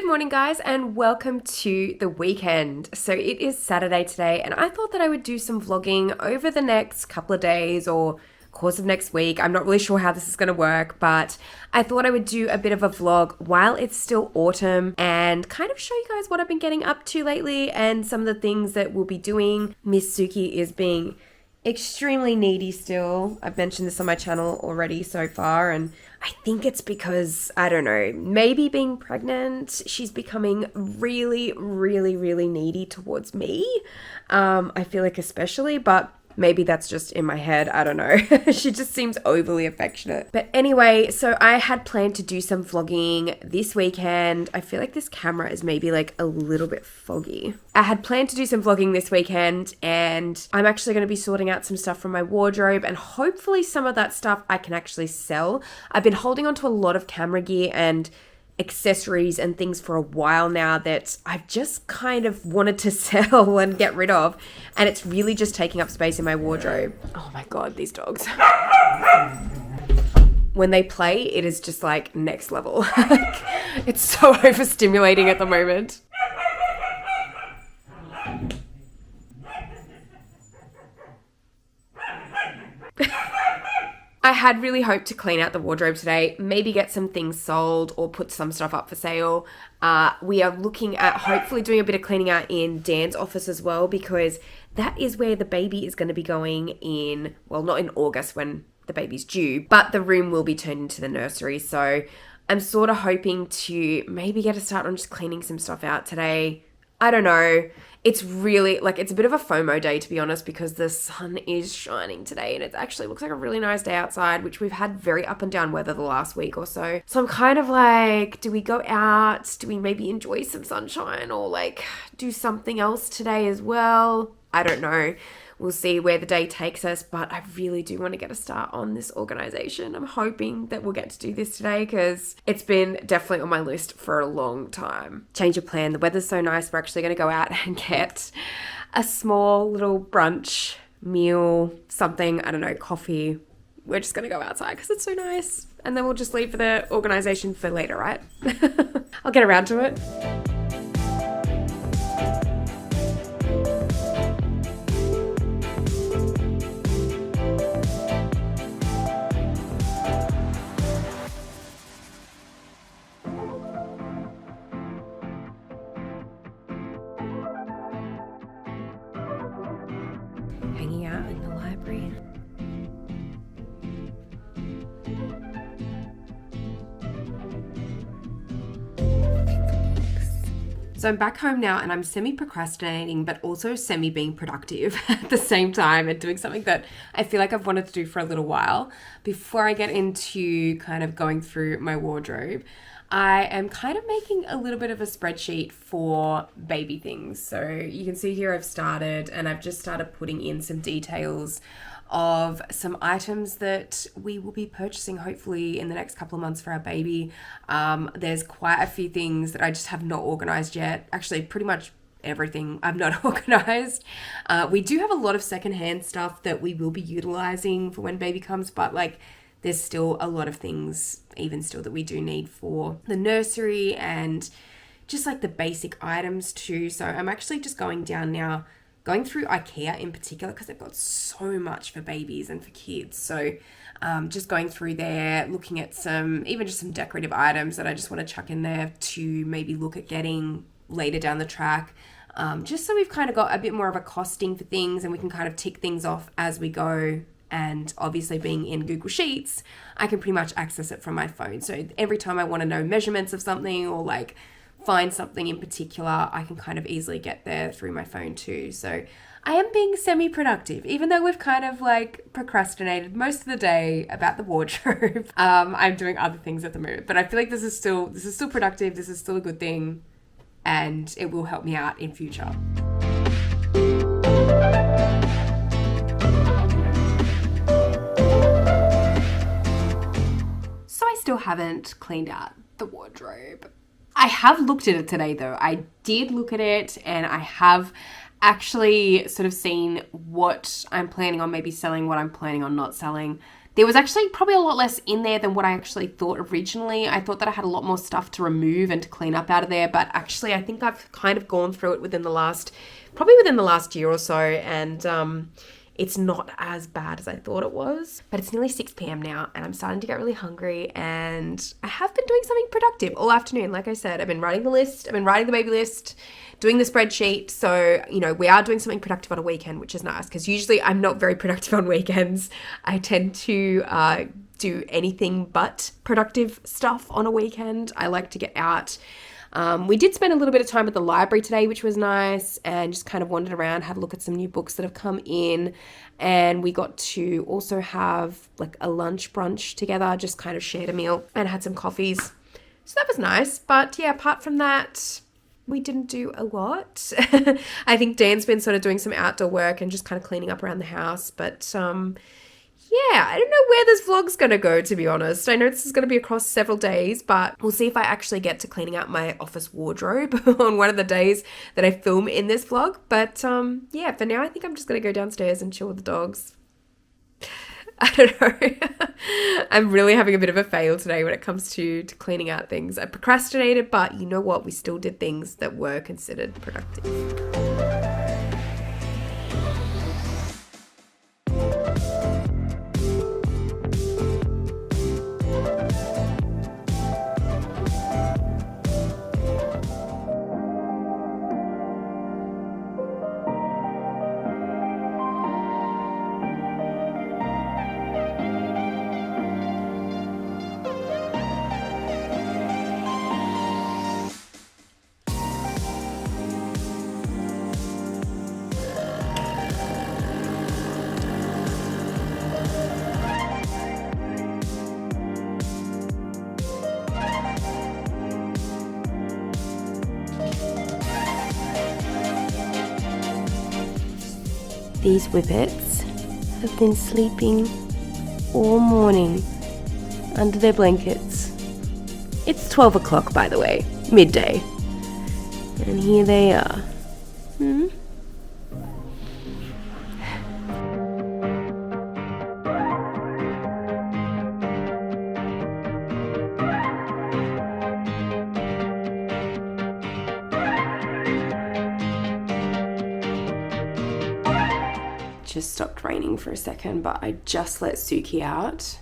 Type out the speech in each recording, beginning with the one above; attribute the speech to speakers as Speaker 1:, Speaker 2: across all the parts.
Speaker 1: morning, guys, and welcome to the weekend. So it is Saturday today, and I thought that I would do some vlogging over the next couple of days or course of next week. I'm not really sure how this is going to work, but I thought I would do a bit of a vlog while it's still autumn and kind of show you guys what I've been getting up to lately and some of the things that we'll be doing. Miss Suki is being extremely needy still. I've mentioned this on my channel already so far, and I think it's because, I don't know, maybe being pregnant, she's becoming really needy towards me. I feel like especially, but maybe that's just in my head. I don't know. She just seems overly affectionate. But anyway, so I had planned to do some vlogging this weekend. I feel like this camera is maybe like a little bit foggy. I had planned to do some vlogging this weekend, and I'm actually going to be sorting out some stuff from my wardrobe, and hopefully some of that stuff I can actually sell. I've been holding on to a lot of camera gear and accessories and things for a while now that I've just kind of wanted to sell and get rid of, and it's really just taking up space in my wardrobe. Oh my god, these dogs. When they play, it is just like next level. It's so overstimulating at the moment. I had really hoped to clean out the wardrobe today, maybe get some things sold or put some stuff up for sale. We are looking at hopefully doing a bit of cleaning out in Dan's office as well, because that is where the baby is going to be going in, well, not in August when the baby's due, but the room will be turned into the nursery. So I'm sort of hoping to maybe get a start on just cleaning some stuff out today. I don't know. It's really, like, it's a bit of a FOMO day, to be honest, because the sun is shining today and it actually looks like a really nice day outside, which we've had very up and down weather the last week or so. So I'm kind of like, do we go out? Do we maybe enjoy some sunshine or like do something else today as well? I don't know. We'll see where the day takes us, but I really do want to get a start on this organization. I'm hoping that we'll get to do this today because it's been definitely on my list for a long time. Change of plan. The weather's so nice. We're actually going to go out and get a small little brunch meal, something, I don't know, coffee. We're just going to go outside because it's so nice. And then we'll just leave for the organization for later, right? I'll get around to it. Hanging out in the library. So I'm back home now and I'm semi-procrastinating, but also semi-being productive at the same time and doing something that I feel like I've wanted to do for a little while. Before I get into kind of going through my wardrobe, I am kind of making a little bit of a spreadsheet for baby things. So you can see here I've started, and I've just started putting in some details of some items that we will be purchasing hopefully in the next couple of months for our baby. There's quite a few things that I just have not organized yet. Actually, pretty much everything I've not organized. We do have a lot of secondhand stuff that we will be utilizing for when baby comes, but like there's still a lot of things even still that we do need for the nursery and just like the basic items too. So I'm actually just going down now, going through IKEA in particular because they've got so much for babies and for kids. So just going through there, looking at even just some decorative items that I just want to chuck in there to maybe look at getting later down the track. Just so we've kind of got a bit more of a costing for things and we can kind of tick things off as we go. And obviously being in Google Sheets, I can pretty much access it from my phone. So every time I want to know measurements of something or like find something in particular, I can kind of easily get there through my phone too. So I am being semi-productive, even though we've kind of like procrastinated most of the day about the wardrobe. I'm doing other things at the moment, but I feel like this is still productive. This is still a good thing, and it will help me out in future. So I still haven't cleaned out the wardrobe. I have looked at it today though. I did look at it and I have actually sort of seen what I'm planning on maybe selling, what I'm planning on not selling. There was actually probably a lot less in there than what I actually thought originally. I thought that I had a lot more stuff to remove and to clean up out of there, but actually I think I've kind of gone through it within the last year or so, and it's not as bad as I thought it was. But it's nearly 6 p.m. now and I'm starting to get really hungry, and I have been doing something productive all afternoon. Like I said, I've been writing the list, I've been writing the baby list, doing the spreadsheet. So, we are doing something productive on a weekend, which is nice because usually I'm not very productive on weekends. I tend to do anything but productive stuff on a weekend. I like to get out. We did spend a little bit of time at the library today, which was nice, and just kind of wandered around, had a look at some new books that have come in, and we got to also have like a lunch brunch together, just kind of shared a meal and had some coffees. So that was nice. But yeah, apart from that, we didn't do a lot. I think Dan's been sort of doing some outdoor work and just kind of cleaning up around the house, but yeah, I don't know where this vlog's going to go, to be honest. I know this is going to be across several days, but we'll see if I actually get to cleaning out my office wardrobe on one of the days that I film in this vlog. But yeah, for now, I think I'm just going to go downstairs and chill with the dogs. I don't know. I'm really having a bit of a fail today when it comes to cleaning out things. I procrastinated, but you know what? We still did things that were considered productive. These whippets have been sleeping all morning under their blankets. It's 12 o'clock, by the way, midday. And here they are. Just stopped raining for a second, but I just let Suki out.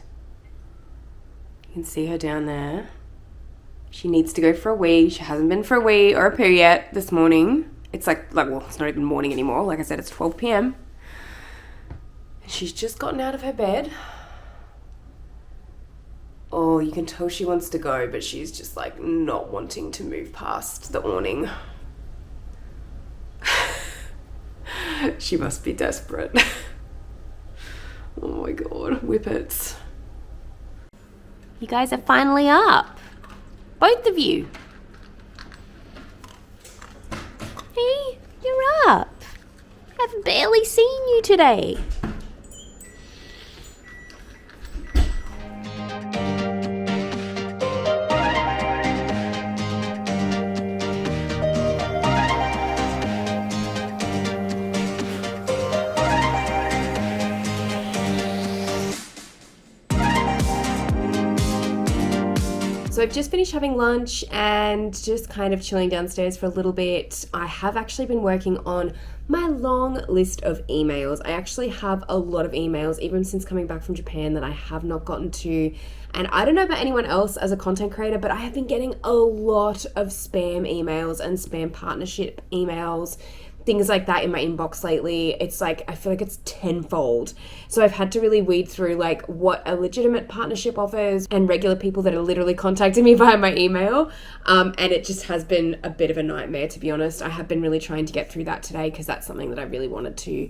Speaker 1: You can see her down there. She needs to go for a wee. She hasn't been for a wee or a poo yet this morning. It's well, it's not even morning anymore. Like I said, it's 12 p.m. And she's just gotten out of her bed. Oh, you can tell she wants to go, but she's just like not wanting to move past the awning. She must be desperate. Oh my god, whippets. You guys are finally up. Both of you. Hey, you're up. I've barely seen you today. So I've just finished having lunch and just kind of chilling downstairs for a little bit. I have actually been working on my long list of emails. I actually have a lot of emails, even since coming back from Japan, that I have not gotten to. And I don't know about anyone else as a content creator, but I have been getting a lot of spam emails and spam partnership emails, things like that in my inbox lately. It's like, I feel like it's tenfold. So I've had to really weed through like what are legitimate partnership offers and regular people that are literally contacting me via my email. And it just has been a bit of a nightmare, to be honest. I have been really trying to get through that today because that's something that I really wanted to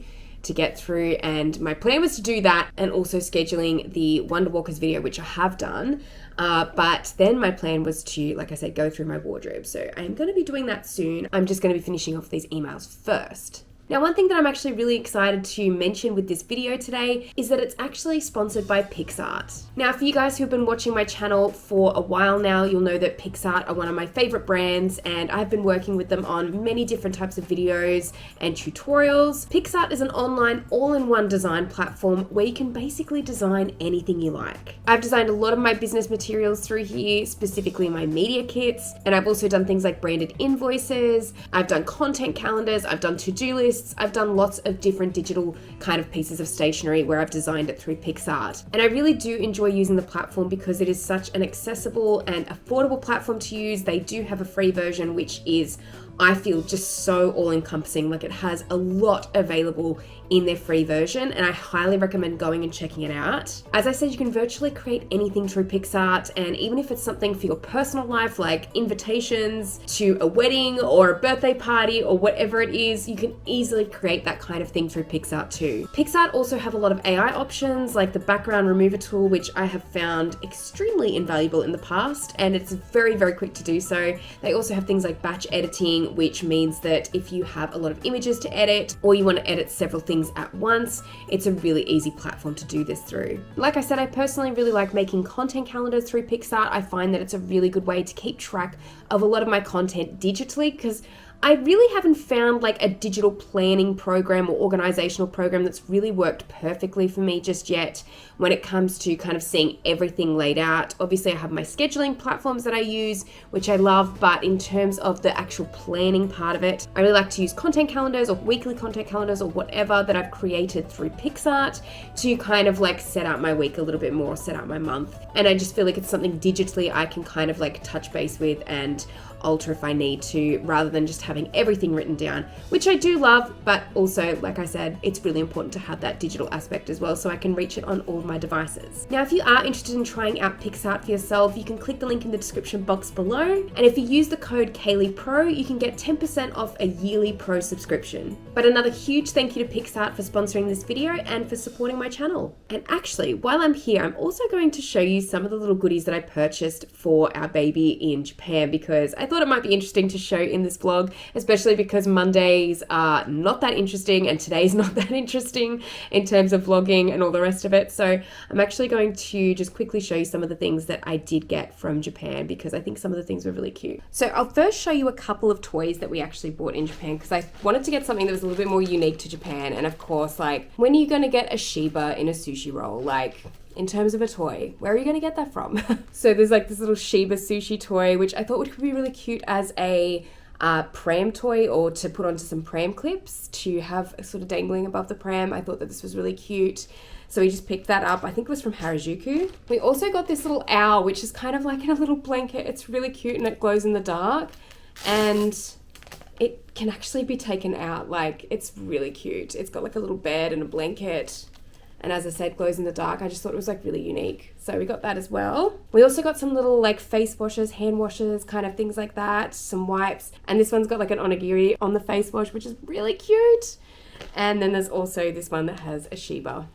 Speaker 1: get through, and my plan was to do that and also scheduling the Wonder Walkers video, which I have done, but then my plan was to, like I said, go through my wardrobe. So I'm going to be doing that soon. I'm just going to be finishing off these emails first. Now, one thing that I'm actually really excited to mention with this video today is that it's actually sponsored by PicsArt. Now, for you guys who've been watching my channel for a while now, you'll know that PicsArt are one of my favorite brands, and I've been working with them on many different types of videos and tutorials. PicsArt is an online all-in-one design platform where you can basically design anything you like. I've designed a lot of my business materials through here, specifically my media kits, and I've also done things like branded invoices, I've done content calendars, I've done to-do lists, I've done lots of different digital kind of pieces of stationery where I've designed it through PicsArt. And I really do enjoy using the platform because it is such an accessible and affordable platform to use. They do have a free version, which is, I feel, just so all-encompassing. Like, it has a lot available in their free version, and I highly recommend going and checking it out. As I said, you can virtually create anything through PicsArt, and even if it's something for your personal life, like invitations to a wedding or a birthday party or whatever it is, you can easily create that kind of thing through PicsArt too. PicsArt also have a lot of AI options, like the background remover tool, which I have found extremely invaluable in the past, and it's very, very quick to do so. They also have things like batch editing, which means that if you have a lot of images to edit or you want to edit several things at once, it's a really easy platform to do this through. Like I said, I personally really like making content calendars through PicsArt. I find that it's a really good way to keep track of a lot of my content digitally, because I really haven't found like a digital planning program or organizational program that's really worked perfectly for me just yet when it comes to kind of seeing everything laid out. Obviously, I have my scheduling platforms that I use, which I love, but in terms of the actual planning part of it, I really like to use content calendars or weekly content calendars or whatever that I've created through PicsArt to kind of like set out my week a little bit more, set out my month. And I just feel like it's something digitally I can kind of like touch base with and alter if I need to, rather than just having everything written down, which I do love, but also, like I said, it's really important to have that digital aspect as well so I can reach it on all of my devices. Now, if you are interested in trying out PicsArt for yourself, you can click the link in the description box below, and if you use the code KayleighPro, you can get 10% off a yearly pro subscription. But another huge thank you to PicsArt for sponsoring this video and for supporting my channel. And actually, while I'm here, I'm also going to show you some of the little goodies that I purchased for our baby in Japan, because I thought it might be interesting to show in this vlog, especially because Mondays are not that interesting and today's not that interesting in terms of vlogging and all the rest of it. So I'm actually going to just quickly show you some of the things that I did get from Japan, because I think some of the things were really cute. So I'll first show you a couple of toys that we actually bought in Japan, because I wanted to get something that was a little bit more unique to Japan. And of course, like, when are you going to get a Shiba in a sushi roll? Like, in terms of a toy, where are you going to get that from? So there's like this little Shiba sushi toy, which I thought would be really cute as a pram toy, or to put onto some pram clips to have sort of dangling above the pram. I thought that this was really cute. So we just picked that up. I think it was from Harajuku. We also got this little owl, which is kind of like in a little blanket. It's really cute and it glows in the dark. And it can actually be taken out. Like, it's really cute. It's got like a little bed and a blanket. And as I said, glows in the dark. I just thought it was like really unique. So we got that as well. We also got some little like face washes, hand washes, kind of things like that, some wipes. And this one's got like an onigiri on the face wash, which is really cute. And then there's also this one that has a Shiba.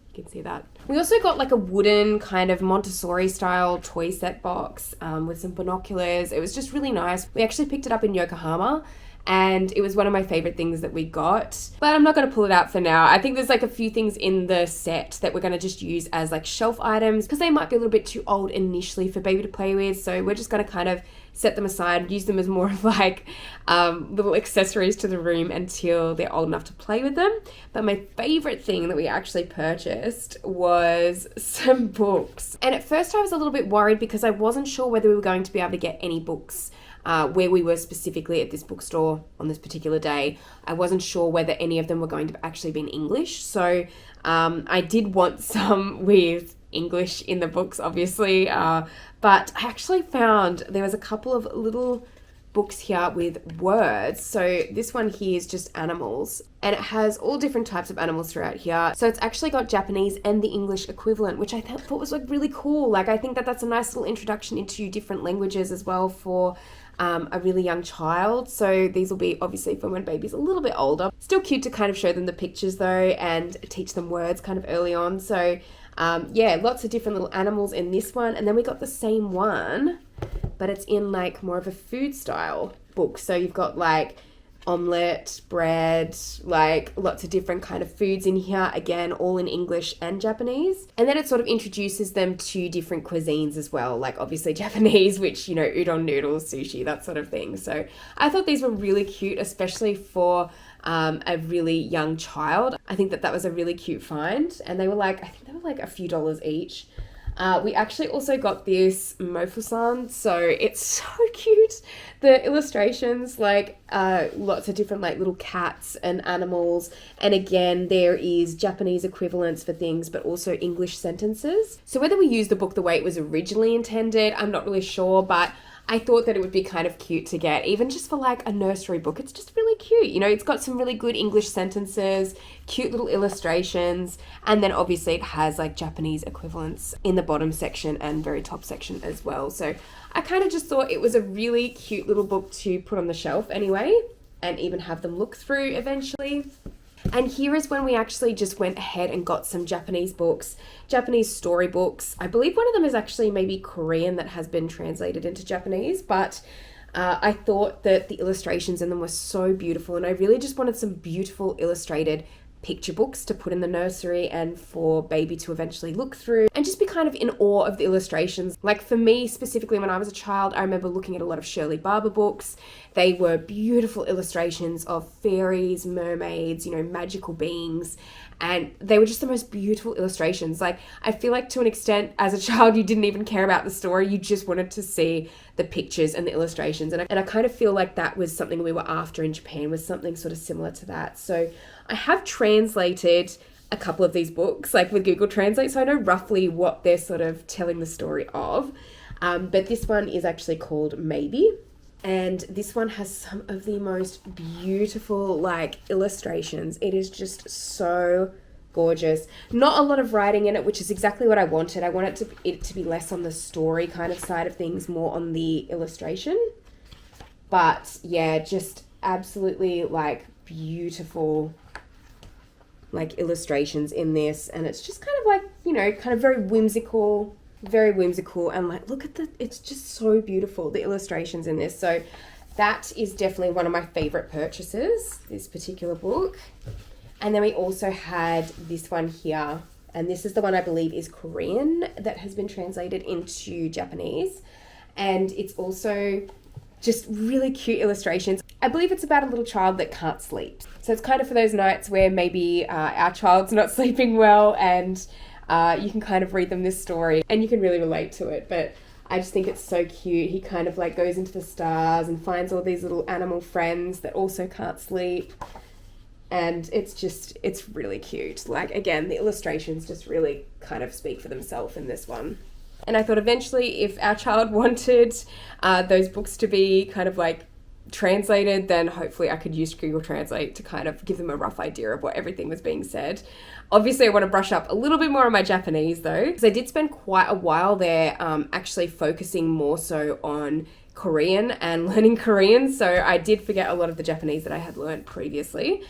Speaker 1: You can see that. We also got like a wooden kind of Montessori style toy set box with some binoculars. It was just really nice. We actually picked it up in Yokohama, and it was one of my favorite things that we got, but I'm not going to pull it out for now. I think there's like a few things in the set that we're going to just use as like shelf items, because they might be a little bit too old initially for baby to play with. So we're just going to kind of set them aside, use them as more of like little accessories to the room until they're old enough to play with them. But my favorite thing that we actually purchased was some books. And at first I was a little bit worried because I wasn't sure whether we were going to be able to get any books where we were specifically at this bookstore on this particular day. I wasn't sure whether any of them were going to actually be in English. So I did want some with English in the books, obviously. But I actually found there was a couple of little books here with words. So this one here is just animals, and it has all different types of animals throughout here. So it's actually got Japanese and the English equivalent, which I thought was like really cool. Like, I think that that's a nice little introduction into different languages as well for a really young child. So these will be obviously for when baby's a little bit older. Still cute to kind of show them the pictures though and teach them words kind of early on. So yeah, lots of different little animals in this one. And then we got the same one, but it's in like more of a food style book. So you've got like omelette, bread, like lots of different kind of foods in here. Again, all in English and Japanese. And then it sort of introduces them to different cuisines as well, like obviously Japanese, which, you know, udon noodles, sushi, that sort of thing. So I thought these were really cute, especially for a really young child. I think that was a really cute find. And they were like, I think they were like a few dollars each. We actually also got this Mofusan, so it's so cute. The illustrations, like lots of different like little cats and animals, and again there is Japanese equivalents for things but also English sentences. So whether we use the book the way it was originally intended, I'm not really sure, but I thought that it would be kind of cute to get, even just for like a nursery book. It's just really cute. You know, it's got some really good English sentences, cute little illustrations, and then obviously it has like Japanese equivalents in the bottom section and very top section as well. So I kind of just thought it was a really cute little book to put on the shelf anyway, and even have them look through eventually. And here is when we actually just went ahead and got some Japanese books, Japanese storybooks. I believe one of them is actually maybe Korean that has been translated into Japanese, but I thought that the illustrations in them were so beautiful, and I really just wanted some beautiful illustrated picture books to put in the nursery and for baby to eventually look through and just be kind of in awe of the illustrations. Like for me specifically, when I was a child, I remember looking at a lot of Shirley Barber books. They were beautiful illustrations of fairies, mermaids, you know, magical beings, and they were just the most beautiful illustrations. Like I feel like to an extent as a child you didn't even care about the story, you just wanted to see the pictures and the illustrations, and I kind of feel like that was something we were after in Japan, was something sort of similar to that. So I have translated a couple of these books like with Google Translate, so I know roughly what they're sort of telling the story of, but this one is actually called Maybe. And this one has some of the most beautiful like illustrations. It is just so gorgeous. Not a lot of writing in it, which is exactly what I wanted. I wanted it to be less on the story kind of side of things, more on the illustration. But yeah, just absolutely like beautiful like illustrations in this. And it's just kind of like, you know, kind of very whimsical, and like look at it's just so beautiful, the illustrations in this. So that is definitely one of my favorite purchases, this particular book. And then we also had this one here, and this is the one I believe is Korean that has been translated into Japanese, and it's also just really cute illustrations. I believe it's about a little child that can't sleep, so it's kind of for those nights where maybe our child's not sleeping well, and you can kind of read them this story and you can really relate to it. But I just think it's so cute. He kind of like goes into the stars and finds all these little animal friends that also can't sleep. And it's really cute. Like, again, the illustrations just really kind of speak for themselves in this one. And I thought eventually if our child wanted those books to be kind of like translated, then hopefully I could use Google Translate to kind of give them a rough idea of what everything was being said. Obviously, I want to brush up a little bit more on my Japanese though, because I did spend quite a while there actually focusing more so on Korean and learning Korean. So I did forget a lot of the Japanese that I had learned previously.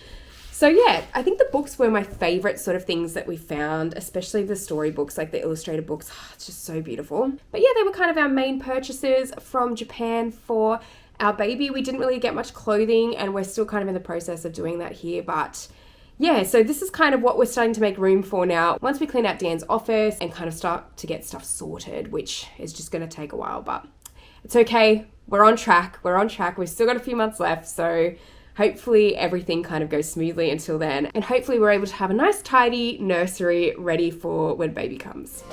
Speaker 1: So yeah, I think the books were my favorite sort of things that we found, especially the storybooks, like the illustrated books. It's just so beautiful. But yeah, they were kind of our main purchases from Japan for our baby. We didn't really get much clothing, and we're still kind of in the process of doing that here. But yeah, so this is kind of what we're starting to make room for now. Once we clean out Dan's office and kind of start to get stuff sorted, which is just going to take a while, but it's okay. We're on track. We've still got a few months left, so hopefully everything kind of goes smoothly until then. And hopefully we're able to have a nice tidy nursery ready for when baby comes.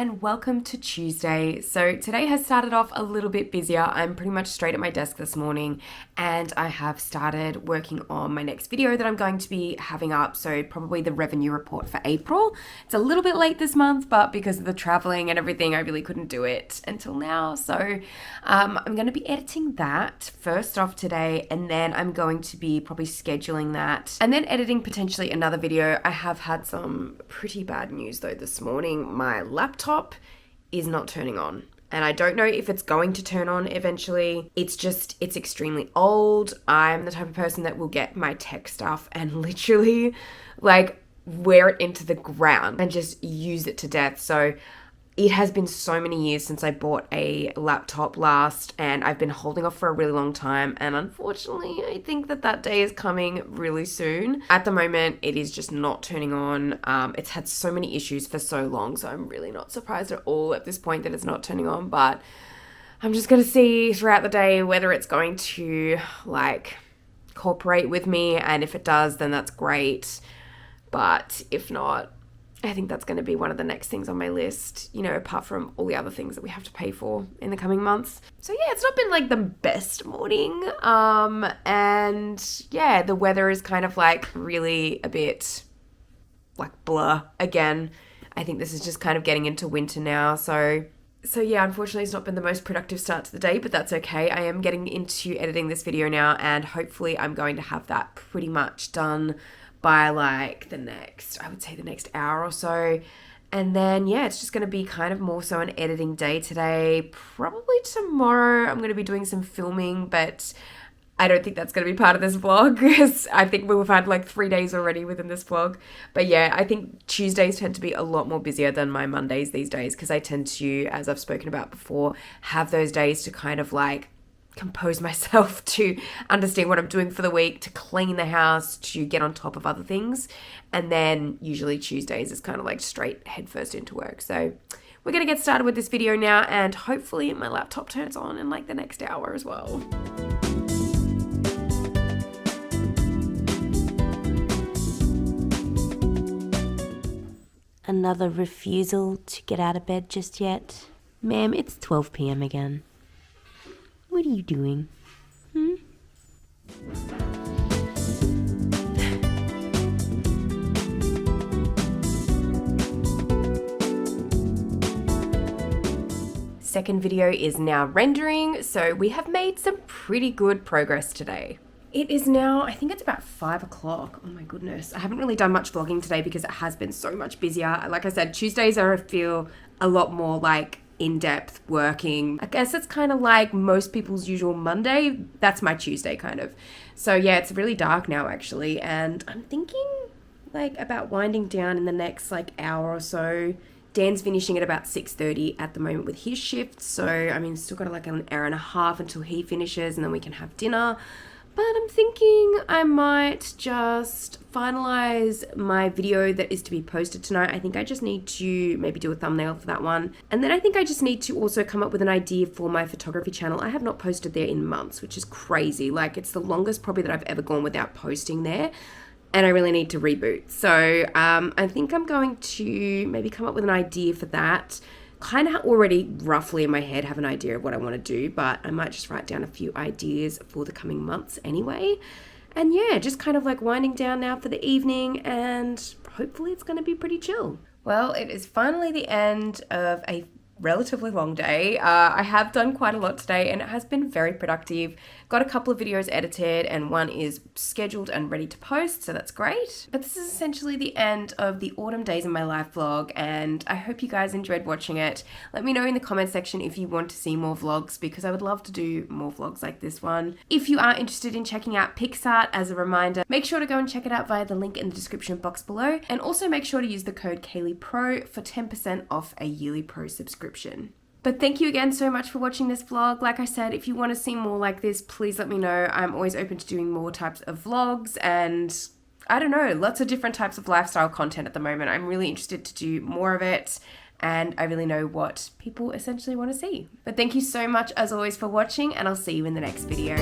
Speaker 1: and welcome to Tuesday. So today has started off a little bit busier. I'm pretty much straight at my desk this morning and I have started working on my next video that I'm going to be having up. So probably the revenue report for April. It's a little bit late this month, but because of the traveling and everything, I really couldn't do it until now. So I'm going to be editing that first off today, and then I'm going to be probably scheduling that and then editing potentially another video. I have had some pretty bad news though this morning. My laptop is not turning on, and I don't know if it's going to turn on eventually. It's extremely old. I'm the type of person that will get my tech stuff and literally like wear it into the ground and just use it to death. So it has been so many years since I bought a laptop last, and I've been holding off for a really long time. And unfortunately, I think that day is coming really soon. At the moment, it is just not turning on. It's had so many issues for so long, so I'm really not surprised at all at this point that it's not turning on. But I'm just going to see throughout the day whether it's going to like cooperate with me. And if it does, then that's great. But if not, I think that's going to be one of the next things on my list, you know, apart from all the other things that we have to pay for in the coming months. So yeah, it's not been like the best morning. And yeah, the weather is kind of like really a bit like blur again. I think this is just kind of getting into winter now. So yeah, unfortunately it's not been the most productive start to the day, but that's okay. I am getting into editing this video now, and hopefully I'm going to have that pretty much done by like the next hour or so. And then yeah, it's just going to be kind of more so an editing day today. Probably tomorrow I'm going to be doing some filming, but I don't think that's going to be part of this vlog because I think we've had like 3 days already within this vlog. But yeah, I think Tuesdays tend to be a lot more busier than my Mondays these days, because I tend to, as I've spoken about before, have those days to kind of like compose myself, to understand what I'm doing for the week, to clean the house, to get on top of other things. And then usually Tuesdays is kind of like straight headfirst into work. So we're going to get started with this video now, and hopefully my laptop turns on in like the next hour as well.
Speaker 2: Another refusal to get out of bed just yet? Ma'am, it's 12 p.m. again. What are you doing?
Speaker 1: Second video is now rendering, so we have made some pretty good progress today. It is now, I think it's about 5 o'clock. Oh my goodness. I haven't really done much vlogging today because it has been so much busier. Like I said, Tuesdays I feel a lot more like in-depth working. I guess it's kind of like most people's usual Monday. That's my Tuesday kind of. So yeah, it's really dark now actually, and I'm thinking like about winding down in the next like hour or so. Dan's finishing at about 6:30 at the moment with his shift, so I mean still got like an hour and a half until he finishes, and then we can have dinner. But I'm thinking I might just finalize my video that is to be posted tonight. I think I just need to maybe do a thumbnail for that one. And then I think I just need to also come up with an idea for my photography channel. I have not posted there in months, which is crazy. Like it's the longest probably that I've ever gone without posting there. And I really need to reboot. So I think I'm going to maybe come up with an idea for that. Kind of already roughly in my head have an idea of what I want to do, but I might just write down a few ideas for the coming months anyway. And yeah, just kind of like winding down now for the evening, and hopefully it's going to be pretty chill. Well, it is finally the end of a relatively long day. I have done quite a lot today, and it has been very productive. Got a couple of videos edited, and one is scheduled and ready to post, so that's great. But this is essentially the end of the Autumn Days in My Life vlog, and I hope you guys enjoyed watching it. Let me know in the comment section if you want to see more vlogs, because I would love to do more vlogs like this one. If you are interested in checking out PicsArt, as a reminder, make sure to go and check it out via the link in the description box below, and also make sure to use the code KayleighPro for 10% off a yearly pro subscription. But thank you again so much for watching this vlog. Like I said, if you want to see more like this, please let me know. I'm always open to doing more types of vlogs, and I don't know, lots of different types of lifestyle content at the moment. I'm really interested to do more of it, and I really know what people essentially want to see. But thank you so much as always for watching, and I'll see you in the next video.